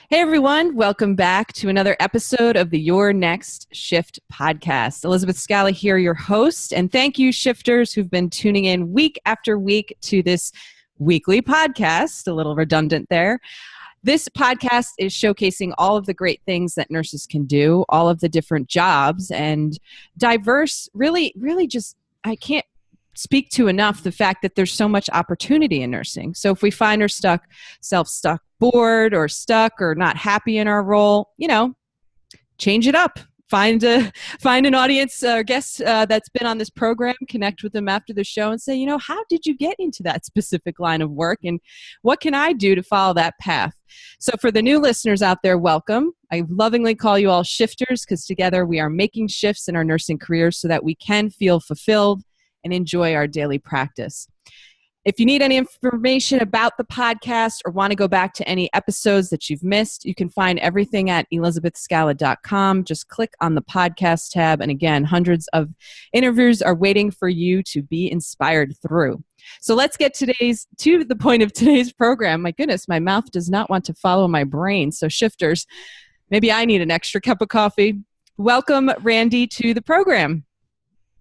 Hey everyone, welcome back to another episode of the Your Next Shift podcast. Elizabeth Scala here, your host, and thank you shifters who've been tuning in week after week to this weekly podcast, a little redundant there. This podcast is showcasing all of the great things that nurses can do, all of the different jobs, and diverse, really just, I can't speak to enough the fact that there's so much opportunity in nursing. So if we find ourselves stuck, bored or stuck or not happy in our role, change it up. Find an audience or guest that's been on this program, connect with them after the show and say, how did you get into that specific line of work and what can I do to follow that path? So for the new listeners out there, welcome. I lovingly call you all shifters because together we are making shifts in our nursing careers so that we can feel fulfilled and enjoy our daily practice. If you need any information about the podcast or want to go back to any episodes that you've missed, you can find everything at elizabethscala.com. Just click on the podcast tab. And again, hundreds of interviews are waiting for you to be inspired through. So let's get to the point of today's program. My goodness, my mouth does not want to follow my brain. So shifters, maybe I need an extra cup of coffee. Welcome, Randy, to the program.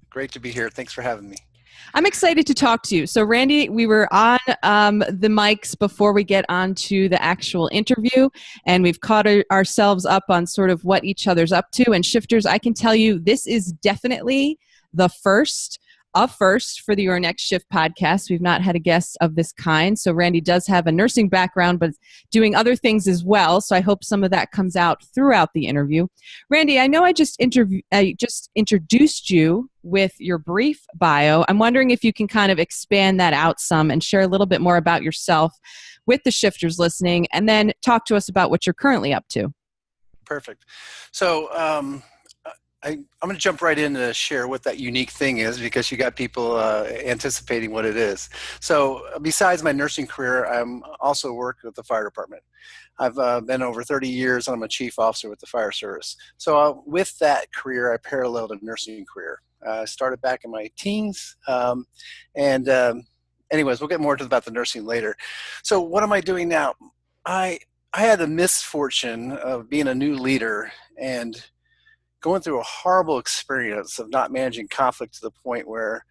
Great to be here. Thanks for having me. I'm excited to talk to you. So, Randy, we were on the mics before we get on to the actual interview, and we've caught ourselves up on sort of what each other's up to. And shifters, I can tell you this is definitely the first for the Your Next Shift podcast. We've not had a guest of this kind. So Randy does have a nursing background, but doing other things as well. So I hope some of that comes out throughout the interview. Randy, I know I just introduced you with your brief bio. I'm wondering if you can kind of expand that out some and share a little bit more about yourself with the shifters listening, and then talk to us about what you're currently up to. Perfect. So I'm going to jump right in to share what that unique thing is because you got people anticipating what it is. So besides my nursing career, I'm also worked with the fire department. I've been over 30 years and I'm a chief officer with the fire service. So with that career, I paralleled a nursing career. I started back in my teens. Anyways, we'll get more about the nursing later. So what am I doing now? I had the misfortune of being a new leader and going through a horrible experience of not managing conflict to the point where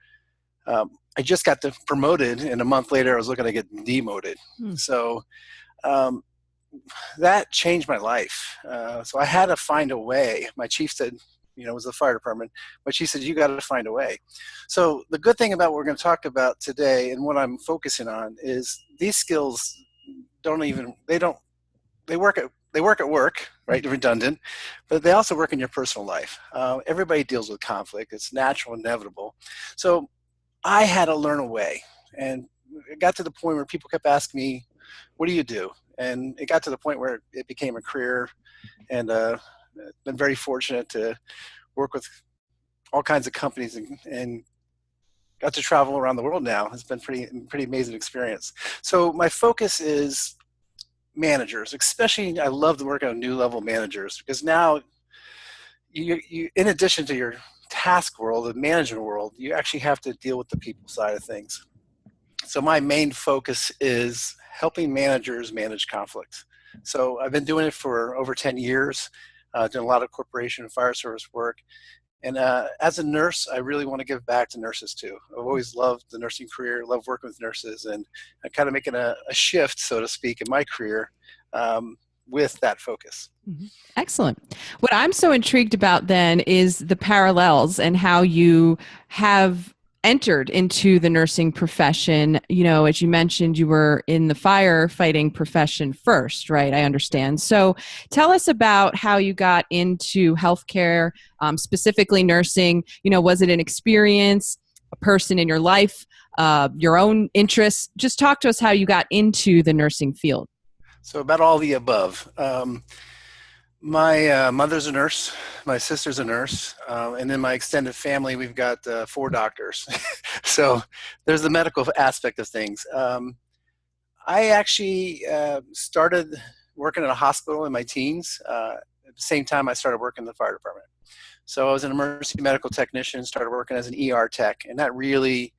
I just got promoted, and a month later I was looking to get demoted. So that changed my life. So I had to find a way. My chief said, it was the fire department. My chief said, you got to find a way. So the good thing about what we're going to talk about today and what I'm focusing on is these skills they work at work, right? Redundant, but they also work in your personal life. Everybody deals with conflict. It's natural, inevitable. So I had to learn a way. And it got to the point where people kept asking me, what do you do? And it got to the point where it became a career. And been very fortunate to work with all kinds of companies and got to travel around the world now. It's been pretty amazing experience. So my focus is managers, especially I love to work on new level managers because now you in addition to your task world, the management world, you actually have to deal with the people side of things. So my main focus is helping managers manage conflict. So I've been doing it for over 10 years, doing a lot of corporation and fire service work. And as a nurse, I really want to give back to nurses too. I've always loved the nursing career, loved working with nurses, and I'm kind of making a shift, so to speak, in my career with that focus. Mm-hmm. Excellent. What I'm so intrigued about then is the parallels and how you have entered into the nursing profession. As you mentioned, you were in the firefighting profession first, right? I understand. So tell us about how you got into healthcare, specifically nursing. Was it an experience, a person in your life, your own interests? Just talk to us how you got into the nursing field. So about all the above. My mother's a nurse, my sister's a nurse, and in my extended family, we've got 4 doctors. So there's the medical aspect of things. I actually started working in a hospital in my teens. At the same time, I started working in the fire department. So I was an emergency medical technician, started working as an ER tech, and that really,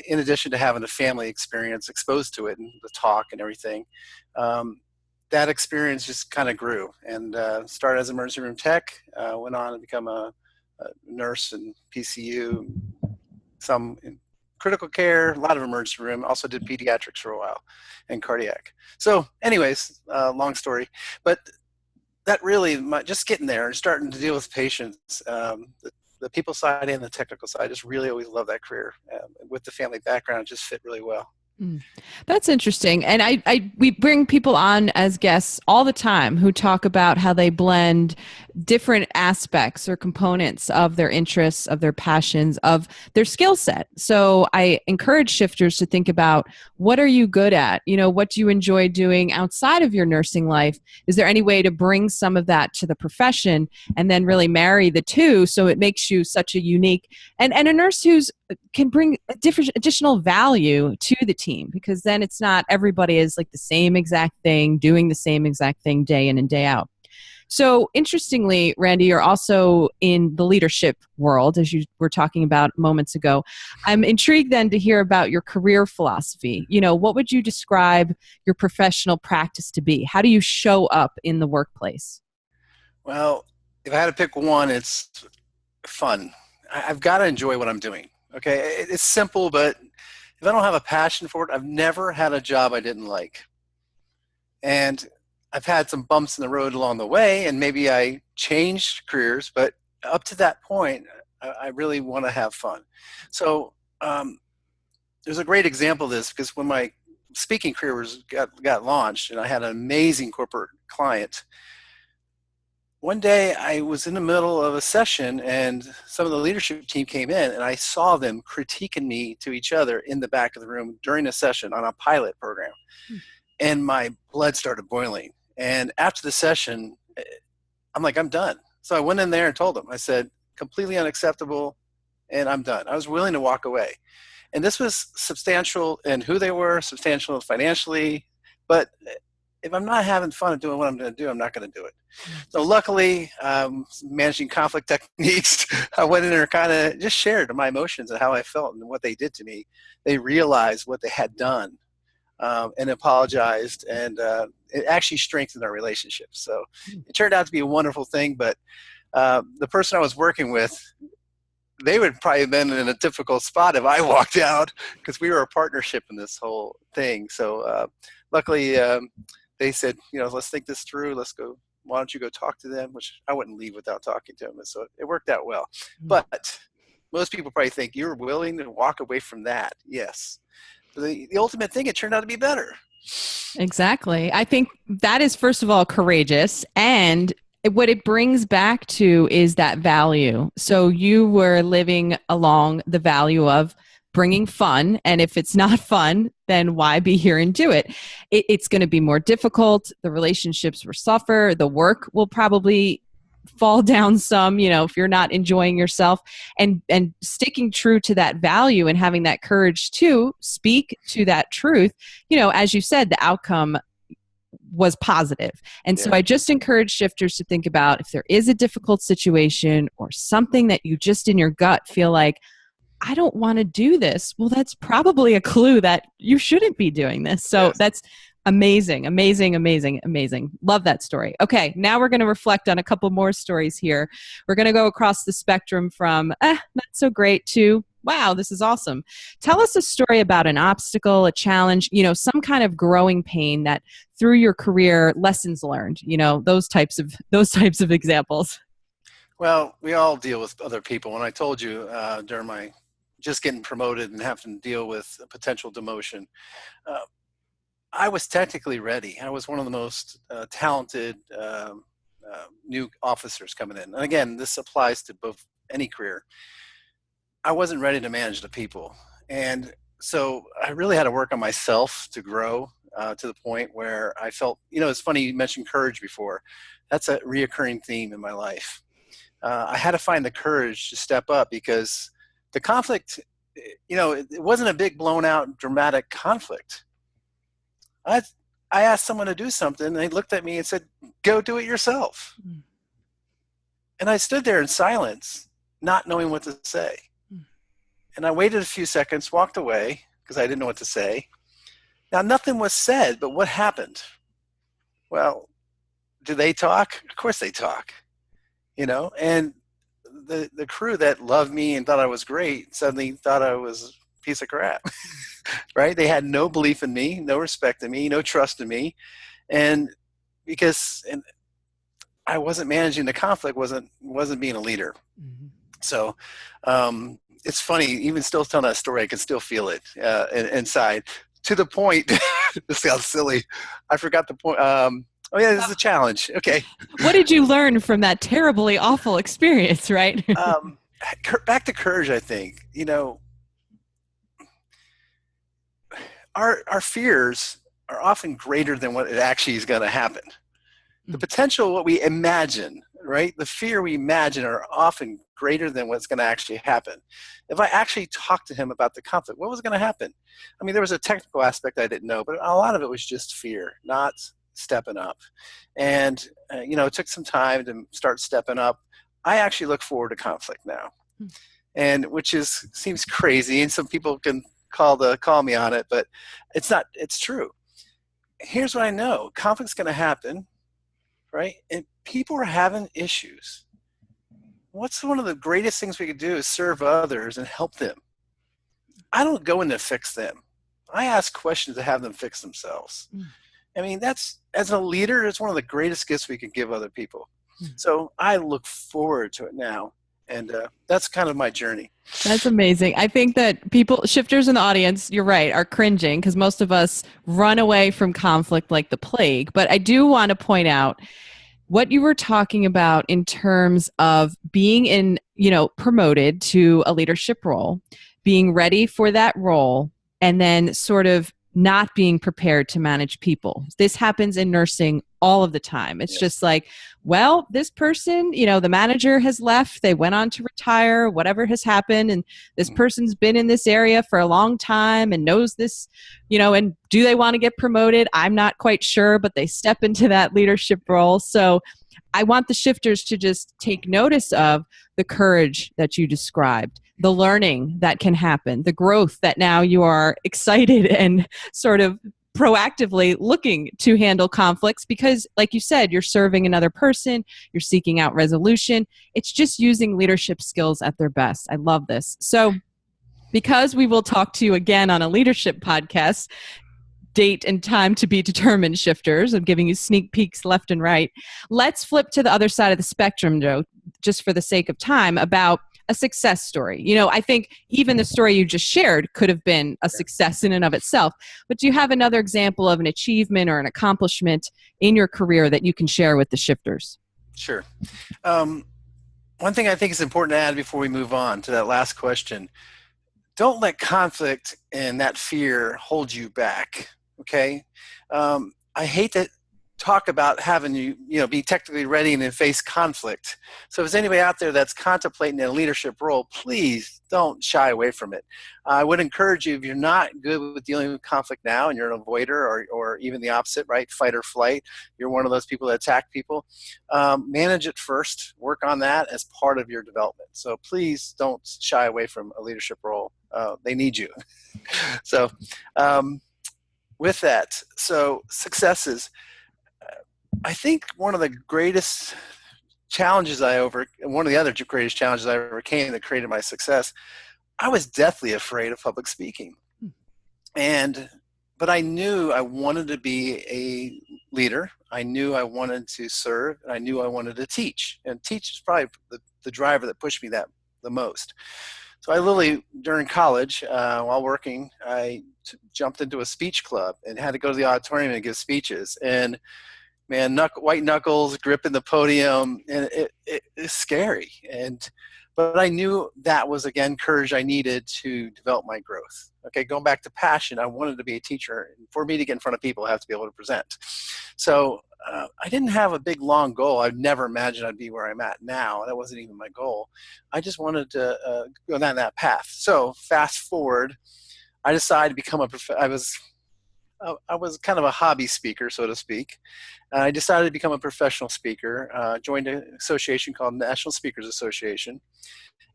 in addition to having the family experience exposed to it and the talk and everything, that experience just kind of grew, and started as an emergency room tech, went on to become a nurse in PCU, some in critical care, a lot of emergency room, also did pediatrics for a while, and cardiac. So anyways, long story, but that really, just getting there and starting to deal with patients, the people side and the technical side, just really always love that career. With the family background, just fit really well. That's interesting. And we bring people on as guests all the time who talk about how they blend different aspects or components of their interests, of their passions, of their skill set. So I encourage shifters to think about, what are you good at? What do you enjoy doing outside of your nursing life? Is there any way to bring some of that to the profession and then really marry the two, so it makes you such a unique and a nurse who's can bring a different additional value to the team, because then it's not everybody is like the same exact thing, doing the same exact thing day in and day out. So interestingly, Randy, you're also in the leadership world, as you were talking about moments ago. I'm intrigued then to hear about your career philosophy. What would you describe your professional practice to be? How do you show up in the workplace? Well, if I had to pick one, it's fun. I've got to enjoy what I'm doing. Okay, it's simple, but if I don't have a passion for it, I've never had a job I didn't like. And I've had some bumps in the road along the way, and maybe I changed careers, but up to that point, I really want to have fun. So there's a great example of this, because when my speaking career got launched and I had an amazing corporate client, one day I was in the middle of a session and some of the leadership team came in, and I saw them critiquing me to each other in the back of the room during a session on a pilot program. And my blood started boiling. And after the session, I'm like, I'm done. So I went in there and told them, I said, completely unacceptable, and I'm done. I was willing to walk away. And this was substantial in who they were, substantial financially, but if I'm not having fun at doing what I'm going to do, I'm not going to do it. So luckily, managing conflict techniques, I went in there and kind of just shared my emotions and how I felt and what they did to me. They realized what they had done and apologized, and it actually strengthened our relationship. So it turned out to be a wonderful thing, but the person I was working with, they would probably have been in a difficult spot if I walked out, because we were a partnership in this whole thing. So luckily, they said, let's think this through. Let's go. Why don't you go talk to them? Which I wouldn't leave without talking to them. And so it worked out well. But most people probably think, you're willing to walk away from that. Yes. The ultimate thing, it turned out to be better. Exactly. I think that is, first of all, courageous. And what it brings back to is that value. So you were living along the value of bringing fun. And if it's not fun, then why be here and do it? It's going to be more difficult. The relationships will suffer. The work will probably fall down some, if you're not enjoying yourself, and sticking true to that value and having that courage to speak to that truth. As you said, the outcome was positive. And so I just encourage shifters to think about, if there is a difficult situation or something that you just in your gut feel like, I don't want to do this. Well, that's probably a clue that you shouldn't be doing this. So that's amazing, amazing, amazing, amazing. Love that story. Okay, now we're going to reflect on a couple more stories here. We're going to go across the spectrum from not so great to, wow, this is awesome. Tell us a story about an obstacle, a challenge, some kind of growing pain that through your career, lessons learned, those types of examples. Well, we all deal with other people. When I told you during my just getting promoted and having to deal with a potential demotion, I was technically ready. I was one of the most talented new officers coming in. And again, this applies to both any career. I wasn't ready to manage the people. And so I really had to work on myself to grow to the point where I felt, it's funny you mentioned courage before. That's a reoccurring theme in my life. I had to find the courage to step up, because the conflict, it wasn't a big blown out dramatic conflict. I asked someone to do something, and they looked at me and said, go do it yourself. And I stood there in silence, not knowing what to say. And I waited a few seconds, walked away, because I didn't know what to say. Now, nothing was said, but what happened? Well, do they talk? Of course they talk, and the crew that loved me and thought I was great suddenly thought I was a piece of crap, right? They had no belief in me, no respect in me, no trust in me. And and I wasn't managing the conflict, wasn't being a leader. Mhm. So it's funny, even still telling that story, I can still feel it inside, to the point, this sounds silly, I forgot the point. Oh yeah, this is a challenge. Okay. What did you learn from that terribly awful experience, right? Back to courage, I think. Our fears are often greater than what it actually is going to happen. The potential, what we imagine, right? The fear we imagine are often greater than what's going to actually happen. If I actually talked to him about the conflict, what was going to happen? I mean, there was a technical aspect I didn't know, but a lot of it was just fear, not stepping up. And, it took some time to start stepping up. I actually look forward to conflict now, and seems crazy, and some people can call me on it, but it's true. Here's what I know: conflict's going to happen, right? And people are having issues. What's one of the greatest things we could do is serve others and help them. I don't go in to fix them. I ask questions to have them fix themselves. I mean, that's, as a leader, it's one of the greatest gifts we can give other people. So I look forward to it now. And that's kind of my journey. That's amazing. I think that shifters in the audience, you're right, are cringing because most of us run away from conflict like the plague. But I do want to point out what you were talking about in terms of being promoted to a leadership role, being ready for that role, and then sort of not being prepared to manage people. This happens in nursing all of the time. It's just like, well, this person, the manager has left, they went on to retire, whatever has happened, and this person's been in this area for a long time and knows this, and do they want to get promoted? I'm not quite sure, but they step into that leadership role. So I want the shifters to just take notice of the courage that you described, the learning that can happen, the growth that now you are excited and sort of proactively looking to handle conflicts because, like you said, you're serving another person, you're seeking out resolution. It's just using leadership skills at their best. I love this. So because we will talk to you again on a leadership podcast, date and time to be determined, shifters. I'm giving you sneak peeks left and right. Let's flip to the other side of the spectrum, though, just for the sake of time, about a success story. I think even the story you just shared could have been a success in and of itself. But do you have another example of an achievement or an accomplishment in your career that you can share with the shifters? Sure. One thing I think is important to add before we move on to that last question: don't let conflict and that fear hold you back. Okay. I hate to talk about having you be technically ready and then face conflict. So if there's anybody out there that's contemplating a leadership role, please don't shy away from it. I would encourage you, if you're not good with dealing with conflict now and you're an avoider or even the opposite, right, fight or flight, you're one of those people that attack people, manage it first, work on that as part of your development. So please don't shy away from a leadership role. They need you. So with that, so successes, I think one of the greatest challenges one of the other greatest challenges I overcame that created my success, I was deathly afraid of public speaking. But I knew I wanted to be a leader. I knew I wanted to serve, and I knew I wanted to teach. And teach is probably the driver that pushed me the most. So I literally, during college, while working, I jumped into a speech club and had to go to the auditorium and give speeches. And man, white knuckles, gripping the podium, and it's scary. But I knew that was, again, courage I needed to develop my growth. Okay, going back to passion, I wanted to be a teacher. For me to get in front of people, I have to be able to present. So I didn't have a big, long goal. I'd never imagined I'd be where I'm at now. That wasn't even my goal. I just wanted to go down that path. So fast forward, I decided to become I was kind of a hobby speaker, so to speak. I decided to become a professional speaker, joined an association called National Speakers Association,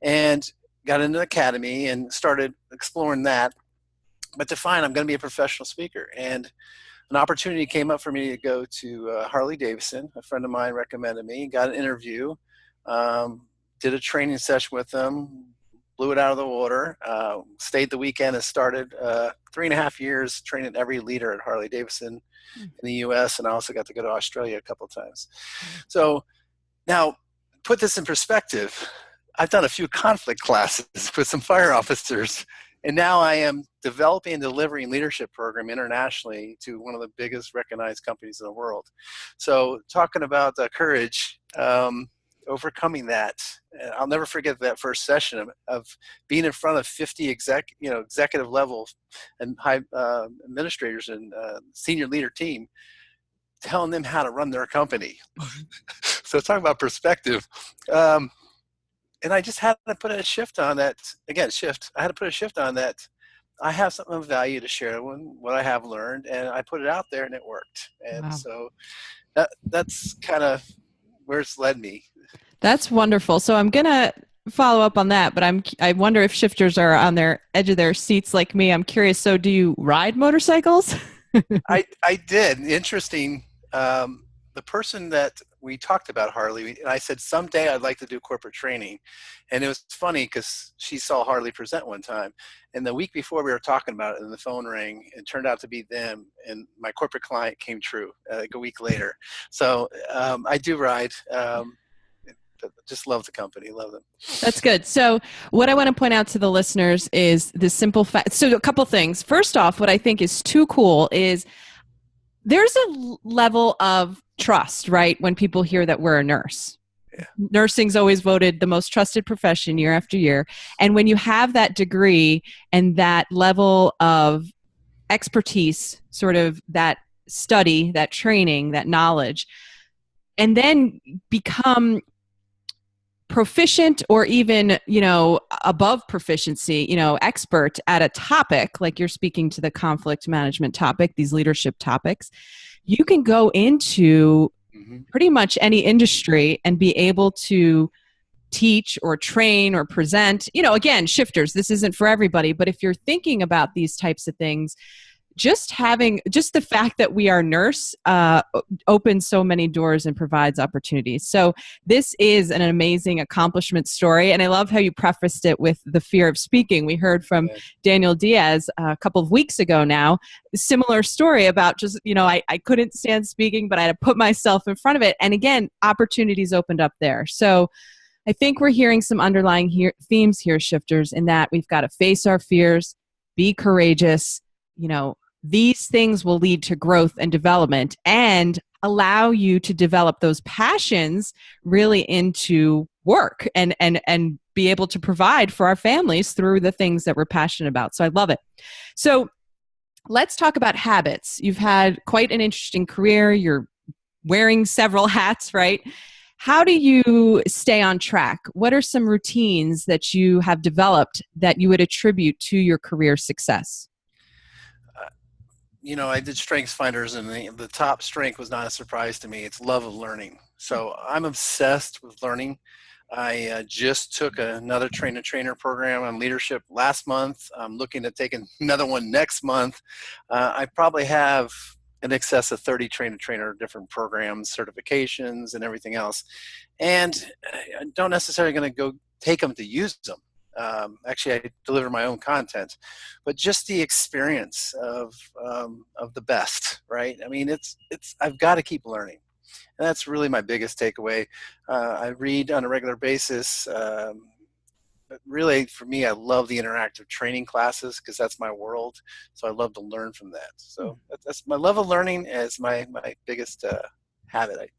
and got into the academy and started exploring that. But to find I'm going to be a professional speaker. And an opportunity came up for me to go to Harley Davidson. A friend of mine recommended me, got an interview, did a training session with them, blew it out of the water, stayed the weekend and started 3.5 years training every leader at Harley Davidson in the US. And I also got to go to Australia a couple of times. So now, put this in perspective. I've done a few conflict classes with some fire officers, and now I am developing and delivering leadership program internationally to one of the biggest recognized companies in the world. So talking about courage, overcoming that. I'll never forget that first session of being in front of 50 executive level and high administrators and senior leader team, telling them how to run their company. So talking about perspective. And I just had to put a shift on that. Again, I had to put a shift on that. I have something of value to share, what I have learned, and I put it out there and it worked. And wow. So that's kind of where it's led me. That's wonderful. So I'm going to follow up on that, but I wonder if shifters are on their edge of their seats like me. I'm curious. So do you ride motorcycles? I did. Interesting. The person that we talked about, Harley, and I said, someday I'd like to do corporate training. And it was funny because she saw Harley present one time. And the week before we were talking about it and the phone rang, it turned out to be them. And my corporate client came true like a week later. So I do ride. Just love the company, love them. That's good. So what I want to point out to the listeners is the simple fact. So a couple things. First off, what I think is too cool is there's a level of trust, right? When people hear that we're a nurse. Yeah. Nursing's always voted the most trusted profession year after year. And when you have that degree and that level of expertise, sort of that study, that training, that knowledge, and then become proficient or even, above proficiency, expert at a topic, like you're speaking to the conflict management topic, these leadership topics, you can go into pretty much any industry and be able to teach or train or present. Again, shifters, this isn't for everybody, but if you're thinking about these types of things, just the fact that we are nurse opens so many doors and provides opportunities. So this is an amazing accomplishment story. And I love how you prefaced it with the fear of speaking. We heard from Daniel Diaz a couple of weeks ago now, a similar story about just, I couldn't stand speaking, but I had to put myself in front of it. And again, opportunities opened up there. So I think we're hearing some underlying themes here, shifters, in that we've got to face our fears, be courageous. These things will lead to growth and development and allow you to develop those passions really into work and be able to provide for our families through the things that we're passionate about. So I love it. So let's talk about habits. You've had quite an interesting career. You're wearing several hats, right? How do you stay on track? What are some routines that you have developed that you would attribute to your career success? I did Strengths Finders, and the top strength was not a surprise to me. It's love of learning. So I'm obsessed with learning. I just took another trainer program on leadership last month. I'm looking to take another one next month. I probably have in excess of 30 trainer different programs, certifications, and everything else. And I don't necessarily going to go take them to use them. Actually, I deliver my own content, but just the experience of the best, right? I mean, I've got to keep learning, and that's really my biggest takeaway. I read on a regular basis. But really, for me, I love the interactive training classes because that's my world. So I love to learn from that. So that's my love of learning is my biggest habit.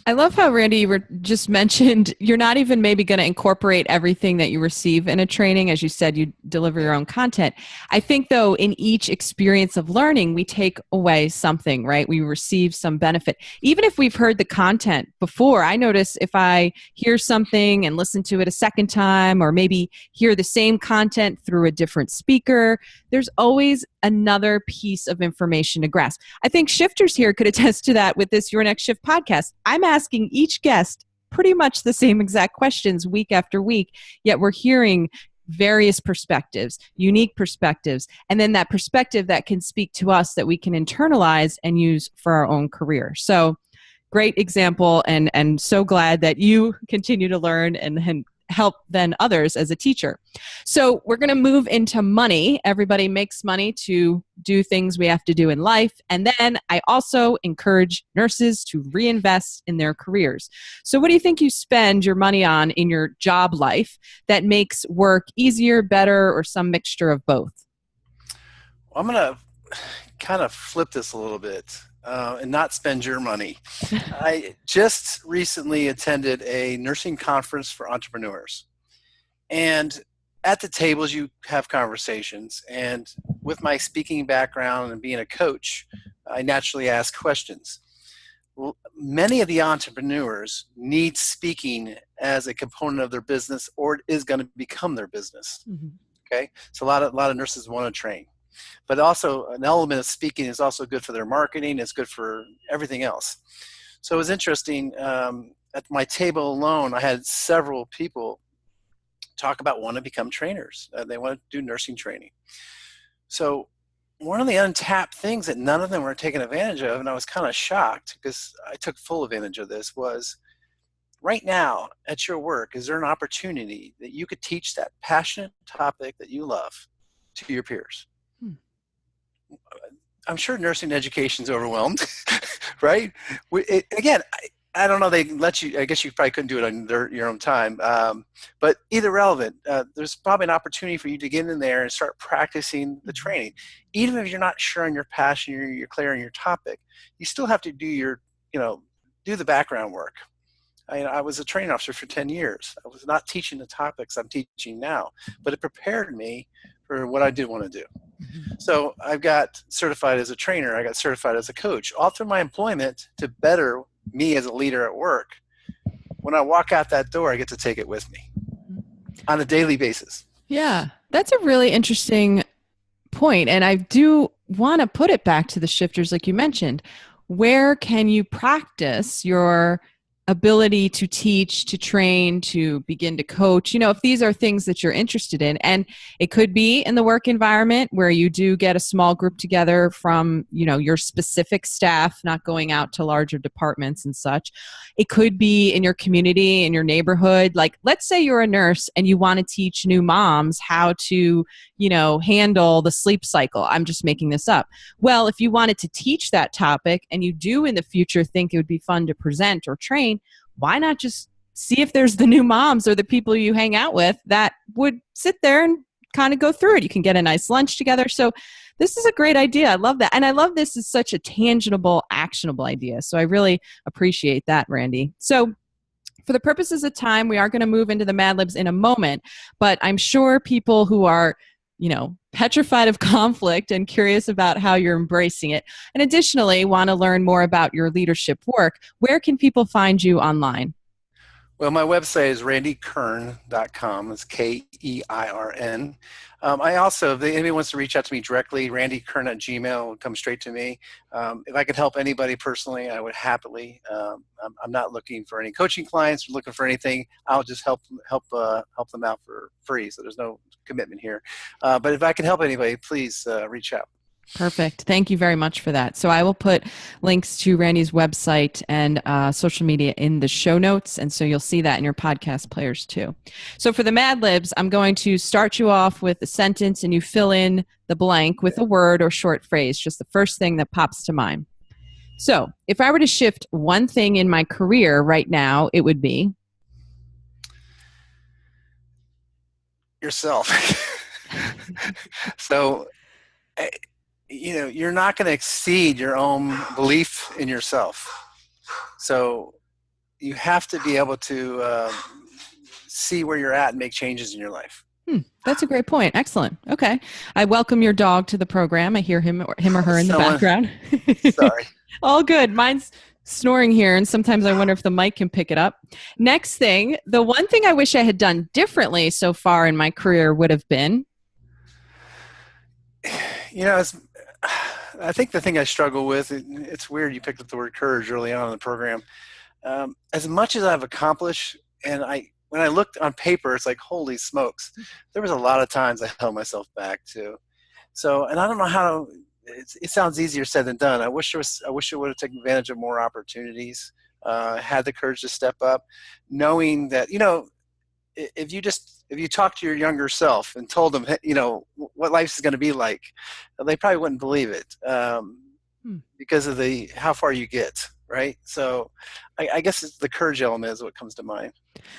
I love how, Randy, you were just mentioned you're not even maybe going to incorporate everything that you receive in a training. As you said, you deliver your own content. I think, though, in each experience of learning, we take away something, right? We receive some benefit. Even if we've heard the content before, I notice if I hear something and listen to it a second time, or maybe hear the same content through a different speaker, there's always another piece of information to grasp. I think shifters here could attest to that with this Your Next Shift podcast. I'm asking each guest pretty much the same exact questions week after week, yet we're hearing various perspectives, unique perspectives, and then that perspective that can speak to us that we can internalize and use for our own career. So great example, and so glad that you continue to learn and help then others as a teacher. So we're going to move into money. Everybody makes money to do things we have to do in life. And then I also encourage nurses to reinvest in their careers. So what do you think you spend your money on in your job life that makes work easier, better, or some mixture of both? Well, I'm going to kind of flip this a little bit. And not spend your money. I just recently attended a nursing conference for entrepreneurs. And at the tables, you have conversations. And with my speaking background and being a coach, I naturally ask questions. Well, many of the entrepreneurs need speaking as a component of their business, or it is going to become their business. Mm-hmm. Okay, so a lot of nurses want to train. But also an element of speaking is also good for their marketing. It's good for everything else. So it was interesting. At my table alone, I had several people talk about wanting to become trainers. They want to do nursing training. So one of the untapped things that none of them were taking advantage of, and I was kind of shocked because I took full advantage of this, was right now at your work, is there an opportunity that you could teach that passionate topic that you love to your peers? I'm sure nursing education is overwhelmed, right? Again, I don't know. They let you. I guess you probably couldn't do it on your own time. But either relevant, there's probably an opportunity for you to get in there and start practicing the training. Even if you're not sure on your passion, you're clear on your topic, you still have to do do the background work. I was a training officer for 10 years. I was not teaching the topics I'm teaching now, but it prepared me for what I did want to do. So I've got certified as a trainer. I got certified as a coach, all through my employment to better me as a leader at work. When I walk out that door, I get to take it with me on a daily basis. Yeah, that's a really interesting point. And I do want to put it back to the shifters, like you mentioned. Where can you practice your ability to teach, to train, to begin to coach, if these are things that you're interested in? And it could be in the work environment where you do get a small group together from, your specific staff, not going out to larger departments and such. It could be in your community, in your neighborhood. Like, let's say you're a nurse and you want to teach new moms how to, handle the sleep cycle. I'm just making this up. Well, if you wanted to teach that topic and you do in the future think it would be fun to present or train, why not just see if there's the new moms or the people you hang out with that would sit there and kind of go through it. You can get a nice lunch together. So this is a great idea. I love that. And I love this is such a tangible, actionable idea. So I really appreciate that, Randy. So for the purposes of time, we are going to move into the Mad Libs in a moment, but I'm sure people who are petrified of conflict and curious about how you're embracing it, and additionally want to learn more about your leadership work, where can people find you online? Well, my website is randykeirn.com. It's Keirn. I also, if anybody wants to reach out to me directly, randykeirn@gmail.com will come straight to me. If I could help anybody personally, I would happily. I'm not looking for any coaching clients or looking for anything. I'll just help them out for free. So there's no commitment here. But if I can help anybody, please reach out. Perfect. Thank you very much for that. So I will put links to Randy's website and social media in the show notes. And so you'll see that in your podcast players too. So for the Mad Libs, I'm going to start you off with a sentence and you fill in the blank with a word or short phrase, just the first thing that pops to mind. So if I were to shift one thing in my career right now, it would be? Yourself. So, you're not going to exceed your own belief in yourself. So you have to be able to see where you're at and make changes in your life. That's a great point. Excellent. Okay. I welcome your dog to the program. I hear him or her in the background. Sorry. All good. Mine's snoring here, and sometimes I wonder if the mic can pick it up. Next thing, the one thing I wish I had done differently so far in my career would have been? I think the thing I struggle with, it's weird you picked up the word courage early on in the program. As much as I've accomplished, and I when I looked on paper, it's like, holy smokes. There was a lot of times I held myself back too. So, and I don't know how to, it sounds easier said than done. I wish I would have taken advantage of more opportunities, had the courage to step up, knowing that, if you talk to your younger self and told them, what life is going to be like, they probably wouldn't believe it, because of how far you get. Right. So I guess it's the courage element is what comes to mind.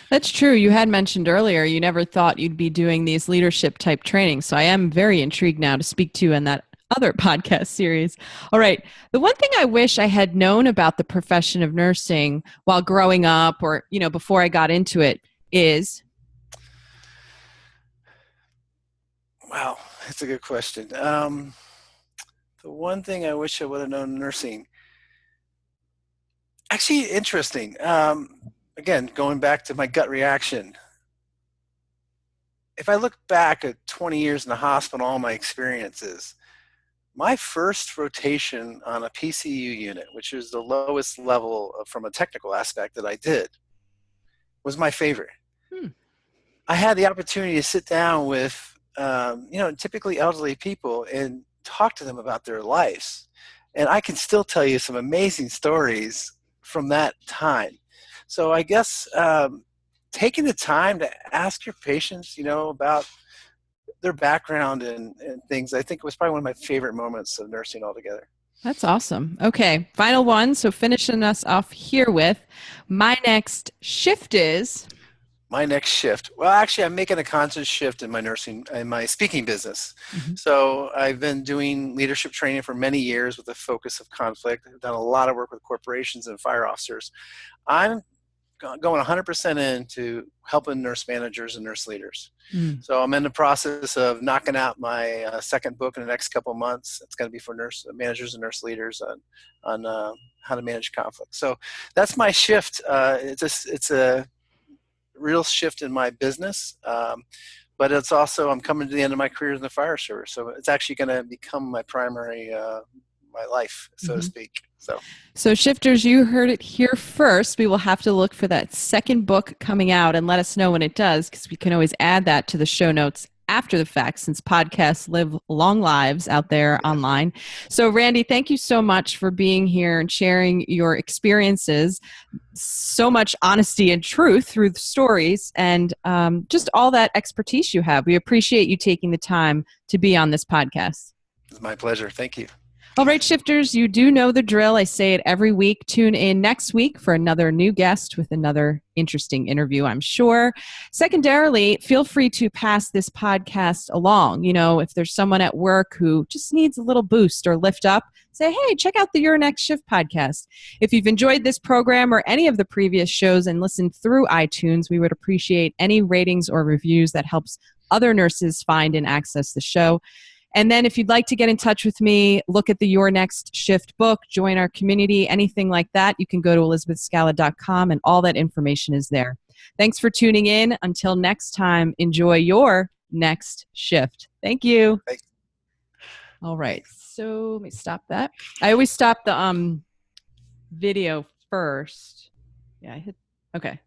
That's true. You had mentioned earlier you never thought you'd be doing these leadership type trainings. So I am very intrigued now to speak to you in that other podcast series. All right. The one thing I wish I had known about the profession of nursing while growing up or, before I got into it is. Wow. That's a good question. The one thing I wish I would have known in nursing, actually interesting. Again, going back to my gut reaction, if I look back at 20 years in the hospital, all my experiences, my first rotation on a PCU unit, which is the lowest level from a technical aspect that I did, was my favorite. I had the opportunity to sit down with, typically elderly people and talk to them about their lives. And I can still tell you some amazing stories from that time. So I guess taking the time to ask your patients, about their background and things, I think was probably one of my favorite moments of nursing altogether. That's awesome. Okay, final one. So finishing us off here with my next shift is. My next shift. Well, actually, I'm making a conscious shift in my speaking business. Mm-hmm. So I've been doing leadership training for many years with a focus of conflict. I've done a lot of work with corporations and fire officers. I'm going 100% into helping nurse managers and nurse leaders. So I'm in the process of knocking out my second book in the next couple of months. It's going to be for nurse managers and nurse leaders on how to manage conflict. So that's my shift. It's a real shift in my business, but it's also, I'm coming to the end of my career in the fire service. So it's actually going to become my primary, my life, so to speak. So shifters, you heard it here first. We will have to look for that second book coming out and let us know when it does, because we can always add that to the show notes after the fact, since podcasts live long lives out there online. So Randy, thank you so much for being here and sharing your experiences. So much honesty and truth through the stories and just all that expertise you have. We appreciate you taking the time to be on this podcast. It's my pleasure. Thank you. All right, shifters, you do know the drill. I say it every week. Tune in next week for another new guest with another interesting interview, I'm sure. Secondarily, feel free to pass this podcast along. If there's someone at work who just needs a little boost or lift up, say, hey, check out the Your Next Shift podcast. If you've enjoyed this program or any of the previous shows and listened through iTunes, we would appreciate any ratings or reviews that helps other nurses find and access the show. And then if you'd like to get in touch with me, look at the Your Next Shift book, join our community, anything like that, you can go to elizabethscala.com and all that information is there. Thanks for tuning in. Until next time, enjoy your next shift. Thank you. Thanks. All right. So let me stop that. I always stop the video first. Yeah, I hit. Okay.